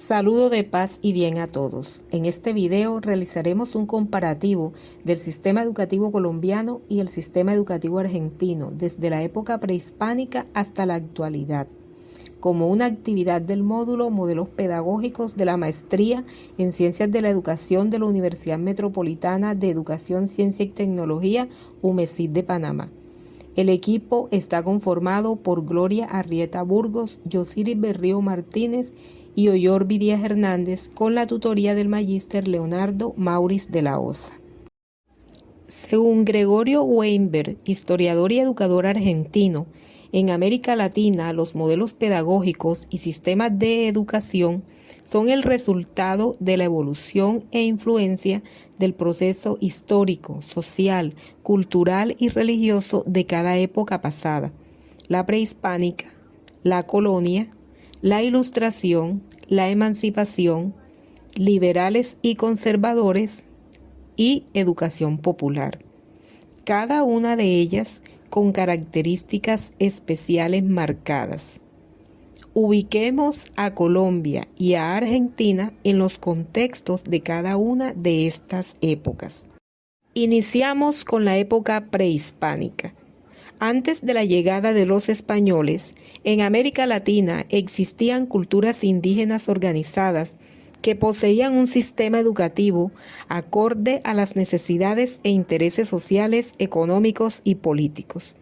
Saludo de paz y bien a todos. En este video realizaremos un comparativo del sistema educativo colombiano y el sistema educativo argentino desde la época prehispánica hasta la actualidad, como una actividad del módulo Modelos Pedagógicos de la Maestría en Ciencias de la Educación de la Universidad Metropolitana de Educación, Ciencia y Tecnología, UMECIT de Panamá. El equipo está conformado por Gloria Arrieta Burgos, Yosiris Berrío Martínez y Oyorbi Díaz Hernández, con la tutoría del magíster Leonardo Mauriz de la Osa. Según Gregorio Weinberg, historiador y educador argentino, en América Latina los modelos pedagógicos y sistemas de educación son el resultado de la evolución e influencia del proceso histórico, social, cultural y religioso de cada época pasada: la prehispánica, la colonia, la ilustración, la emancipación, liberales y conservadores y educación popular. Cada una de ellas con características especiales marcadas. Ubiquemos a Colombia y a Argentina en los contextos de cada una de estas épocas. Iniciamos con la época prehispánica. Antes de la llegada de los españoles, en América Latina existían culturas indígenas organizadas que poseían un sistema educativo acorde a las necesidades e intereses sociales, económicos y políticos.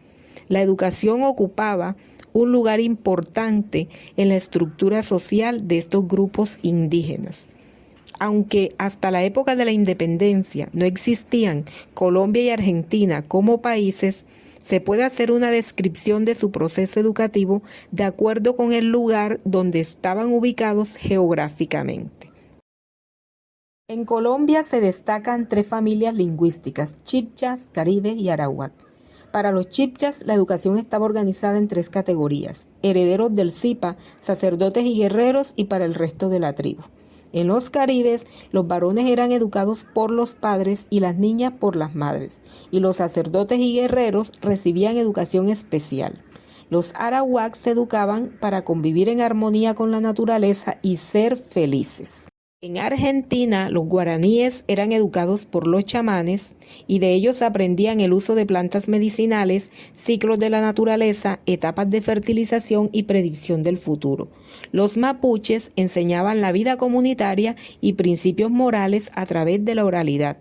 La educación ocupaba un lugar importante en la estructura social de estos grupos indígenas. Aunque hasta la época de la independencia no existían Colombia y Argentina como países, se puede hacer una descripción de su proceso educativo de acuerdo con el lugar donde estaban ubicados geográficamente. En Colombia se destacan tres familias lingüísticas: chibchas, caribes y arawak. Para los chibchas, la educación estaba organizada en tres categorías: herederos del Zipa, sacerdotes y guerreros, y para el resto de la tribu. En los caribes, los varones eran educados por los padres y las niñas por las madres, y los sacerdotes y guerreros recibían educación especial. Los arawaks se educaban para convivir en armonía con la naturaleza y ser felices. En Argentina, los guaraníes eran educados por los chamanes y de ellos aprendían el uso de plantas medicinales, ciclos de la naturaleza, etapas de fertilización y predicción del futuro. Los mapuches enseñaban la vida comunitaria y principios morales a través de la oralidad.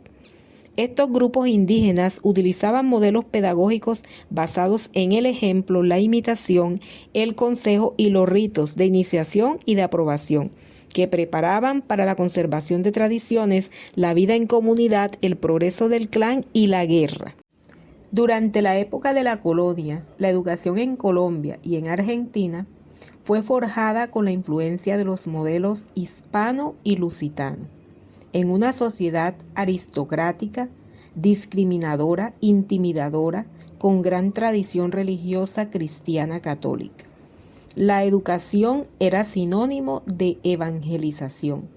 Estos grupos indígenas utilizaban modelos pedagógicos basados en el ejemplo, la imitación, el consejo y los ritos de iniciación y de aprobación, que preparaban para la conservación de tradiciones, la vida en comunidad, el progreso del clan y la guerra. Durante la época de la colonia, la educación en Colombia y en Argentina fue forjada con la influencia de los modelos hispano y lusitano, en una sociedad aristocrática, discriminadora, intimidadora, con gran tradición religiosa cristiana católica. La educación era sinónimo de evangelización.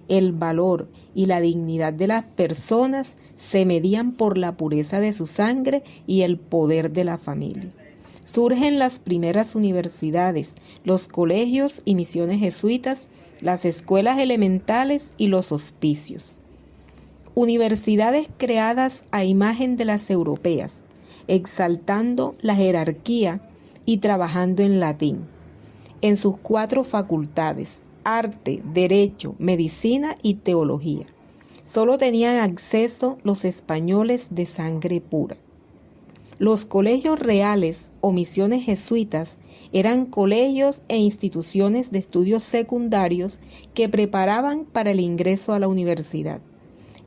El valor y la dignidad de las personas se medían por la pureza de su sangre y el poder de la familia. Surgen las primeras universidades, los colegios y misiones jesuitas, las escuelas elementales y los hospicios. Universidades creadas a imagen de las europeas, exaltando la jerarquía y trabajando en latín. En sus 4 facultades: arte, derecho, medicina y teología. Solo tenían acceso los españoles de sangre pura. Los colegios reales o misiones jesuitas eran colegios e instituciones de estudios secundarios que preparaban para el ingreso a la universidad.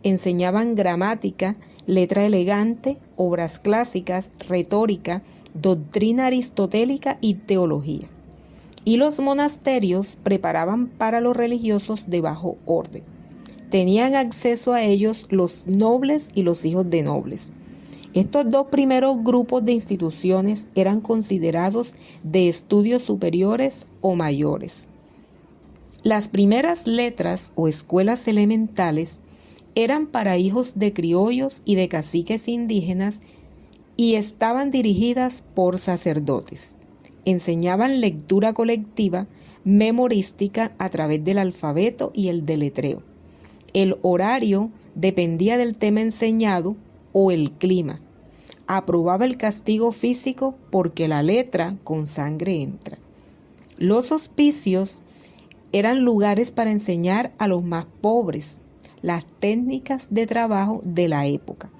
Enseñaban gramática, letra elegante, obras clásicas, retórica, doctrina aristotélica y teología. Y los monasterios preparaban para los religiosos de bajo orden. Tenían acceso a ellos los nobles y los hijos de nobles. Estos 2 primeros grupos de instituciones eran considerados de estudios superiores o mayores. Las primeras letras o escuelas elementales eran para hijos de criollos y de caciques indígenas y estaban dirigidas por sacerdotes. Enseñaban lectura colectiva, memorística a través del alfabeto y el deletreo. El horario dependía del tema enseñado o el clima. Aprobaba el castigo físico porque la letra con sangre entra. Los hospicios eran lugares para enseñar a los más pobres las técnicas de trabajo de la época: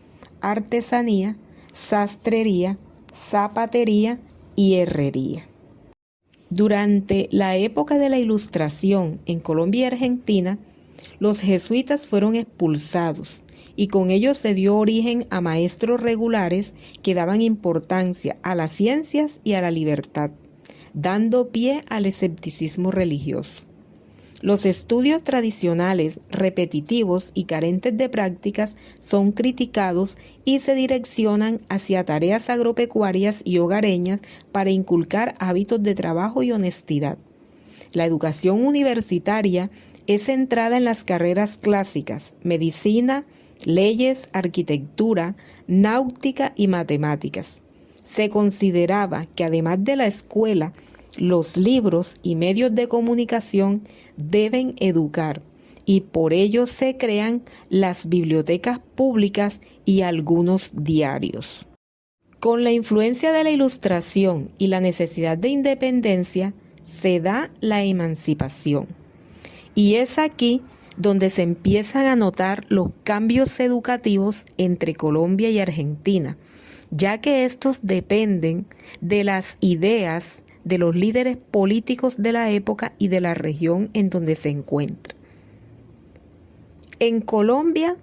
artesanía, sastrería, zapatería y herrería. Durante la época de la Ilustración en Colombia y Argentina, los jesuitas fueron expulsados y con ello se dio origen a maestros regulares que daban importancia a las ciencias y a la libertad, dando pie al escepticismo religioso. Los estudios tradicionales, repetitivos y carentes de prácticas son criticados y se direccionan hacia tareas agropecuarias y hogareñas para inculcar hábitos de trabajo y honestidad. La educación universitaria es centrada en las carreras clásicas: medicina, leyes, arquitectura, náutica y matemáticas. Se consideraba que además de la escuela, los libros y medios de comunicación deben educar, y por ello se crean las bibliotecas públicas y algunos diarios. Con la influencia de la Ilustración y la necesidad de independencia, se da la emancipación. Y es aquí donde se empiezan a notar los cambios educativos entre Colombia y Argentina, ya que estos dependen de las ideas de los líderes políticos de la época y de la región en donde se encuentra. En Colombia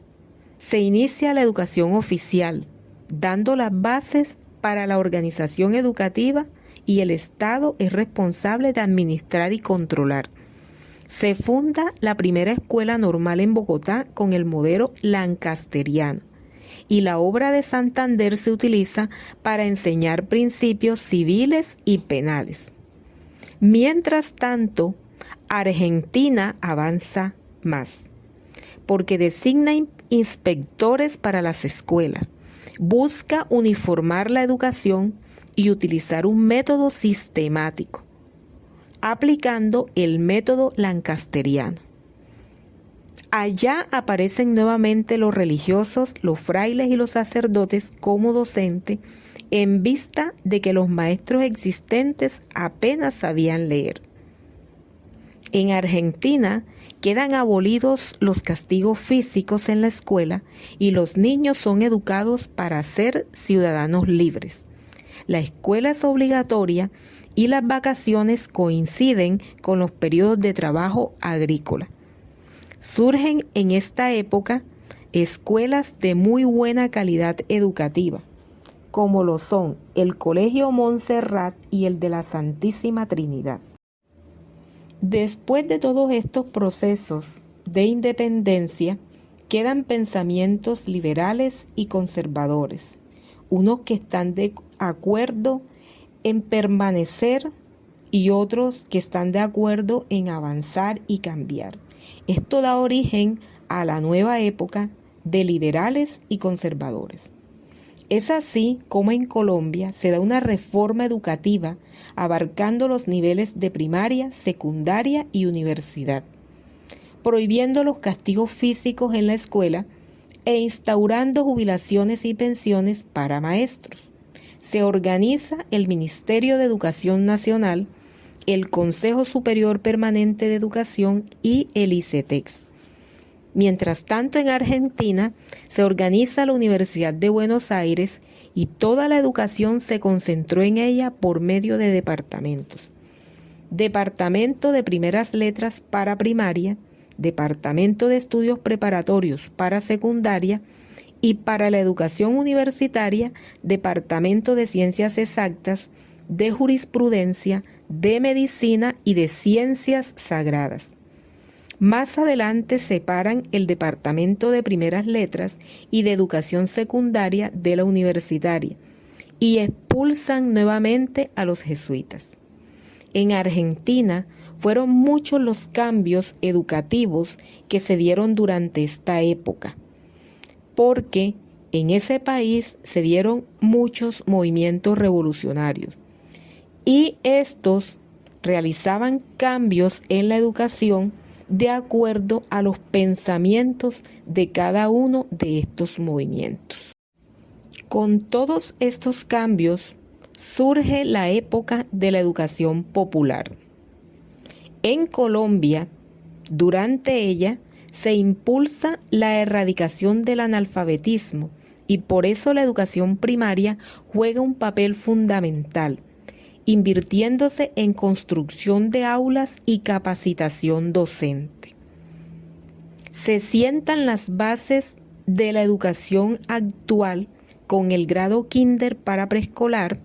se inicia la educación oficial, dando las bases para la organización educativa, y el Estado es responsable de administrar y controlar. Se funda la primera escuela normal en Bogotá con el modelo lancasteriano, y la obra de Santander se utiliza para enseñar principios civiles y penales. Mientras tanto, Argentina avanza más, porque designa inspectores para las escuelas, busca uniformar la educación y utilizar un método sistemático, aplicando el método lancasteriano. Allá aparecen nuevamente los religiosos, los frailes y los sacerdotes como docentes, en vista de que los maestros existentes apenas sabían leer. En Argentina quedan abolidos los castigos físicos en la escuela y los niños son educados para ser ciudadanos libres. La escuela es obligatoria y las vacaciones coinciden con los periodos de trabajo agrícola. Surgen en esta época escuelas de muy buena calidad educativa, como lo son el Colegio Montserrat y el de la Santísima Trinidad. Después de todos estos procesos de independencia, quedan pensamientos liberales y conservadores, unos que están de acuerdo en permanecer y otros que están de acuerdo en avanzar y cambiar. Esto da origen a la nueva época de liberales y conservadores. Es así como en Colombia se da una reforma educativa abarcando los niveles de primaria, secundaria y universidad, prohibiendo los castigos físicos en la escuela e instaurando jubilaciones y pensiones para maestros. Se organiza el Ministerio de Educación Nacional, el Consejo Superior Permanente de Educación y el ICETEX. Mientras tanto, en Argentina se organiza la Universidad de Buenos Aires y toda la educación se concentró en ella por medio de departamentos. Departamento de Primeras Letras para primaria, Departamento de Estudios Preparatorios para secundaria y para la educación universitaria, Departamento de Ciencias Exactas, de Jurisprudencia, de Medicina y de Ciencias Sagradas. Más adelante separan el Departamento de Primeras Letras y de Educación Secundaria de la universitaria y expulsan nuevamente a los jesuitas. En Argentina fueron muchos los cambios educativos que se dieron durante esta época, porque en ese país se dieron muchos movimientos revolucionarios y estos realizaban cambios en la educación de acuerdo a los pensamientos de cada uno de estos movimientos. Con todos estos cambios surge la época de la educación popular. En Colombia, durante ella, se impulsa la erradicación del analfabetismo y por eso la educación primaria juega un papel fundamental, invirtiéndose en construcción de aulas y capacitación docente. Se sientan las bases de la educación actual con el grado kinder para preescolar,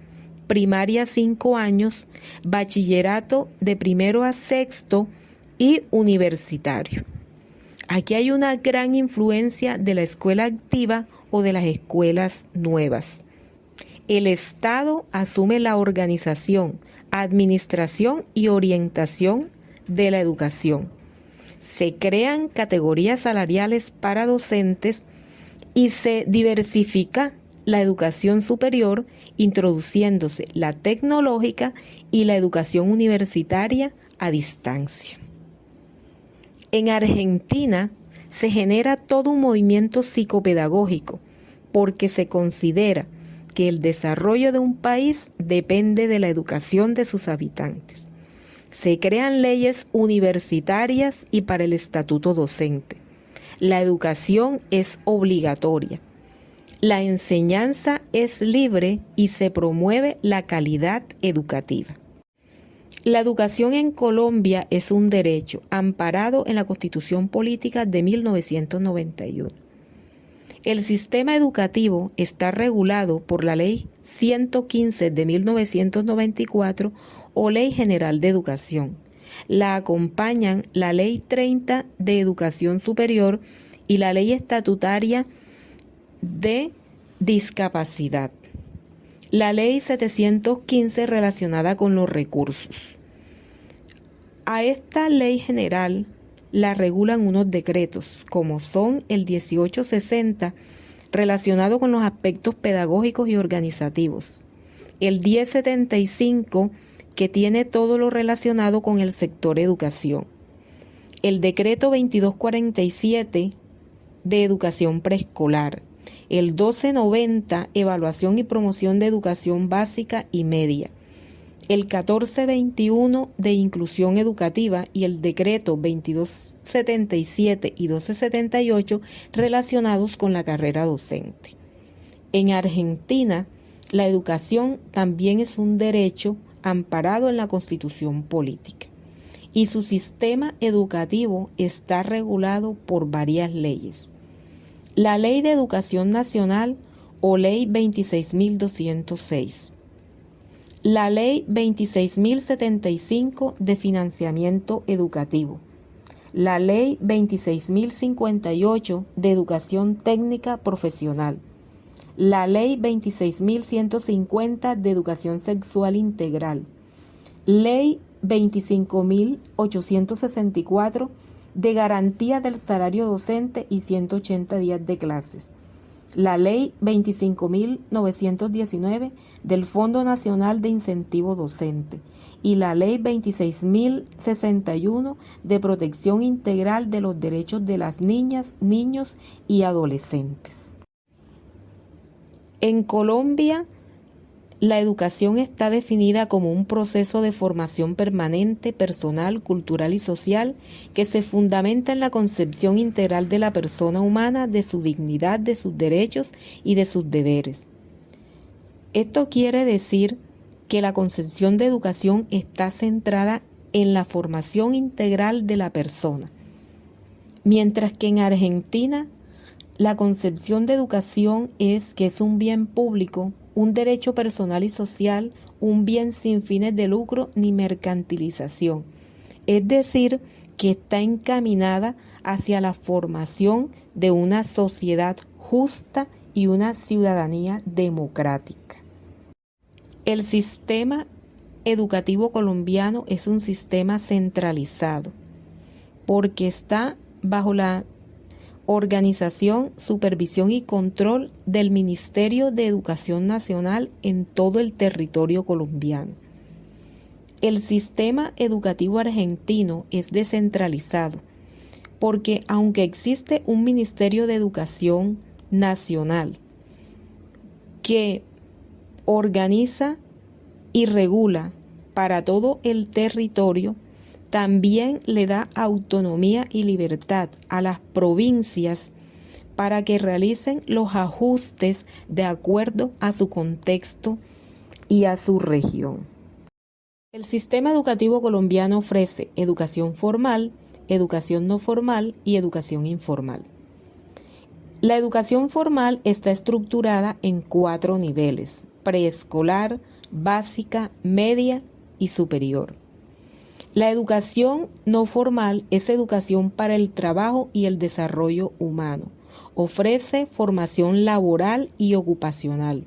primaria 5 años, bachillerato de 1º a 6º y universitario. Aquí hay una gran influencia de la escuela activa o de las escuelas nuevas. El Estado asume la organización, administración y orientación de la educación. Se crean categorías salariales para docentes y se diversifica la educación superior, introduciéndose la tecnológica y la educación universitaria a distancia. En Argentina se genera todo un movimiento psicopedagógico porque se considera que el desarrollo de un país depende de la educación de sus habitantes. Se crean leyes universitarias y para el estatuto docente. La educación es obligatoria. La enseñanza es libre y se promueve la calidad educativa. La educación en Colombia es un derecho amparado en la Constitución Política de 1991. El sistema educativo está regulado por la Ley 115 de 1994 o Ley General de Educación. La acompañan la Ley 30 de Educación Superior y la Ley Estatutaria de Discapacidad. La Ley 715 relacionada con los recursos. A esta Ley General la regulan unos decretos, como son el 1860, relacionado con los aspectos pedagógicos y organizativos, el 1075, que tiene todo lo relacionado con el sector educación, el decreto 2247 de educación preescolar, el 1290, evaluación y promoción de educación básica y media, el 1421 de inclusión educativa y el decreto 2277 y 1278 relacionados con la carrera docente. En Argentina, la educación también es un derecho amparado en la Constitución Política y su sistema educativo está regulado por varias leyes. La Ley de Educación Nacional o Ley 26.206. La Ley 26.075 de Financiamiento Educativo. La Ley 26.058 de Educación Técnica Profesional. La Ley 26.150 de Educación Sexual Integral. Ley 25.864 de Garantía del Salario Docente y 180 días de clases. La Ley 25.919 del Fondo Nacional de Incentivo Docente y la Ley 26.061 de Protección Integral de los Derechos de las Niñas, Niños y Adolescentes. En Colombia, la educación está definida como un proceso de formación permanente, personal, cultural y social que se fundamenta en la concepción integral de la persona humana, de su dignidad, de sus derechos y de sus deberes. Esto quiere decir que la concepción de educación está centrada en la formación integral de la persona, mientras que en Argentina la concepción de educación es que es un bien público, un derecho personal y social, un bien sin fines de lucro ni mercantilización. Es decir, que está encaminada hacia la formación de una sociedad justa y una ciudadanía democrática. El sistema educativo colombiano es un sistema centralizado porque está bajo la organización, supervisión y control del Ministerio de Educación Nacional en todo el territorio colombiano. El sistema educativo argentino es descentralizado porque aunque existe un Ministerio de Educación Nacional que organiza y regula para todo el territorio, también le da autonomía y libertad a las provincias para que realicen los ajustes de acuerdo a su contexto y a su región. El sistema educativo colombiano ofrece educación formal, educación no formal y educación informal. La educación formal está estructurada en 4 niveles: preescolar, básica, media y superior. La educación no formal es educación para el trabajo y el desarrollo humano. Ofrece formación laboral y ocupacional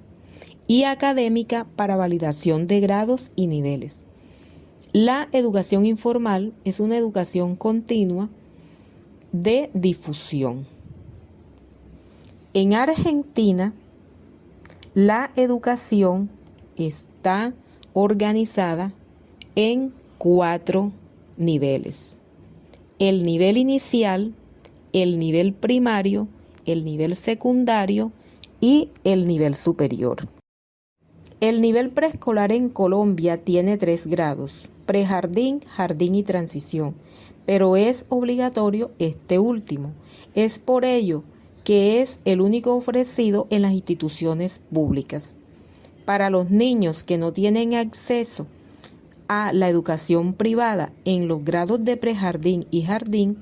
y académica para validación de grados y niveles. La educación informal es una educación continua de difusión. En Argentina, la educación está organizada en 4 niveles: el nivel inicial, el nivel primario, el nivel secundario y el nivel superior. El nivel preescolar en Colombia tiene 3 grados: prejardín, jardín y transición, pero es obligatorio este último. Es por ello que es el único ofrecido en las instituciones públicas. Para los niños que no tienen acceso a la educación privada en los grados de prejardín y jardín,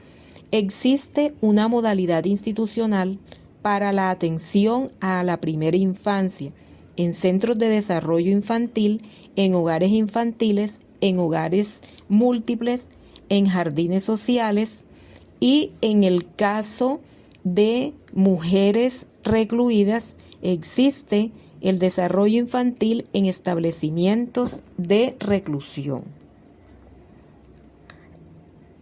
existe una modalidad institucional para la atención a la primera infancia, en centros de desarrollo infantil, en hogares infantiles, en hogares múltiples, en jardines sociales y en el caso de mujeres recluidas existe el desarrollo infantil en establecimientos de reclusión.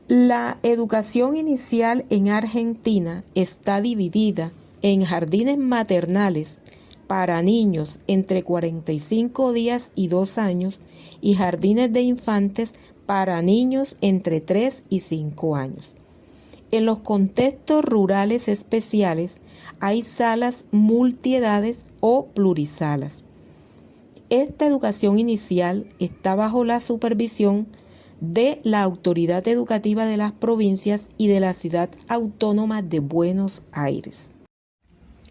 La educación inicial en Argentina está dividida en jardines maternales para niños entre 45 días y 2 años y jardines de infantes para niños entre 3 y 5 años. En los contextos rurales especiales hay salas multiedades o plurisalas. Esta educación inicial está bajo la supervisión de la Autoridad Educativa de las Provincias y de la Ciudad Autónoma de Buenos Aires.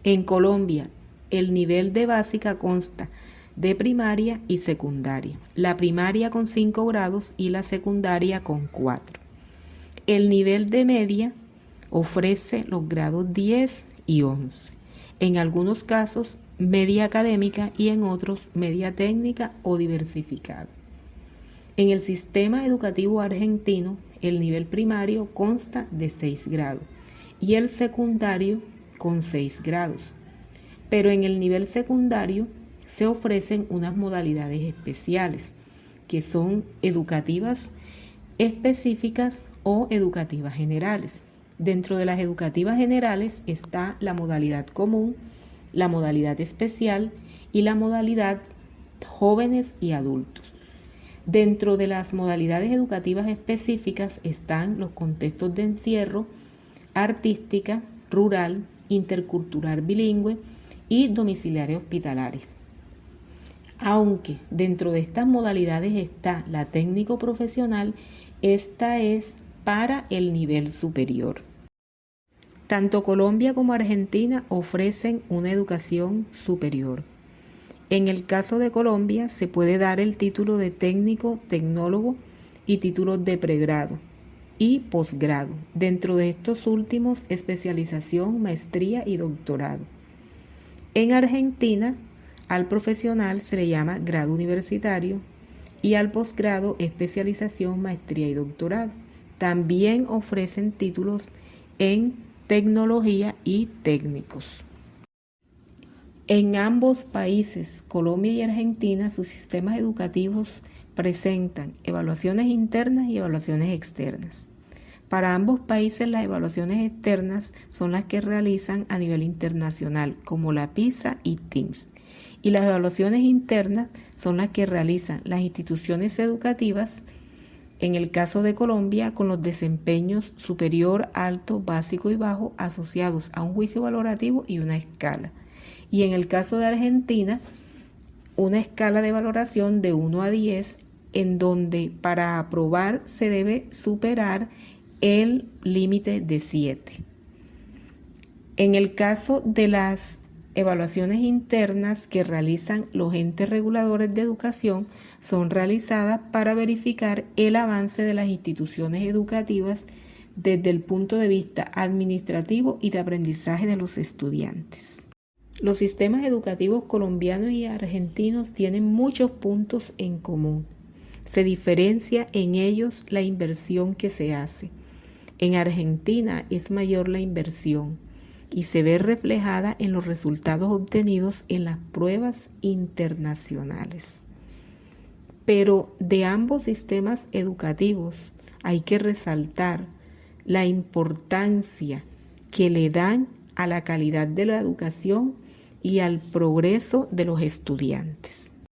En Colombia, el nivel de básica consta de primaria y secundaria, la primaria con 5 grados y la secundaria con 4. El nivel de media ofrece los grados 10 y 11. En algunos casos, media académica y en otros, media técnica o diversificada. En el sistema educativo argentino, el nivel primario consta de 6 grados y el secundario con 6 grados. Pero en el nivel secundario se ofrecen unas modalidades especiales, que son educativas específicas o educativas generales. Dentro de las educativas generales está la modalidad común, la modalidad especial y la modalidad jóvenes y adultos. Dentro de las modalidades educativas específicas están los contextos de encierro, artística, rural, intercultural bilingüe y domiciliaria hospitalaria. Aunque dentro de estas modalidades está la técnico profesional, esta es para el nivel superior. Tanto Colombia como Argentina ofrecen una educación superior. En el caso de Colombia se puede dar el título de técnico, tecnólogo y títulos de pregrado y posgrado. Dentro de estos últimos, especialización, maestría y doctorado. En Argentina, al profesional se le llama grado universitario y al posgrado especialización, maestría y doctorado. También ofrecen títulos en tecnología y técnicos. En ambos países, Colombia y Argentina, sus sistemas educativos presentan evaluaciones internas y evaluaciones externas. Para ambos países, las evaluaciones externas son las que realizan a nivel internacional, como la PISA y TIMSS, Y las evaluaciones internas son las que realizan las instituciones educativas, en el caso de Colombia, con los desempeños superior, alto, básico y bajo asociados a un juicio valorativo y una escala. Y en el caso de Argentina, una escala de valoración de 1 a 10, en donde para aprobar se debe superar el límite de 7. En el caso de las evaluaciones internas que realizan los entes reguladores de educación, son realizadas para verificar el avance de las instituciones educativas desde el punto de vista administrativo y de aprendizaje de los estudiantes. Los sistemas educativos colombianos y argentinos tienen muchos puntos en común. Se diferencia en ellos la inversión que se hace. En Argentina es mayor la inversión y se ve reflejada en los resultados obtenidos en las pruebas internacionales. Pero de ambos sistemas educativos hay que resaltar la importancia que le dan a la calidad de la educación y al progreso de los estudiantes.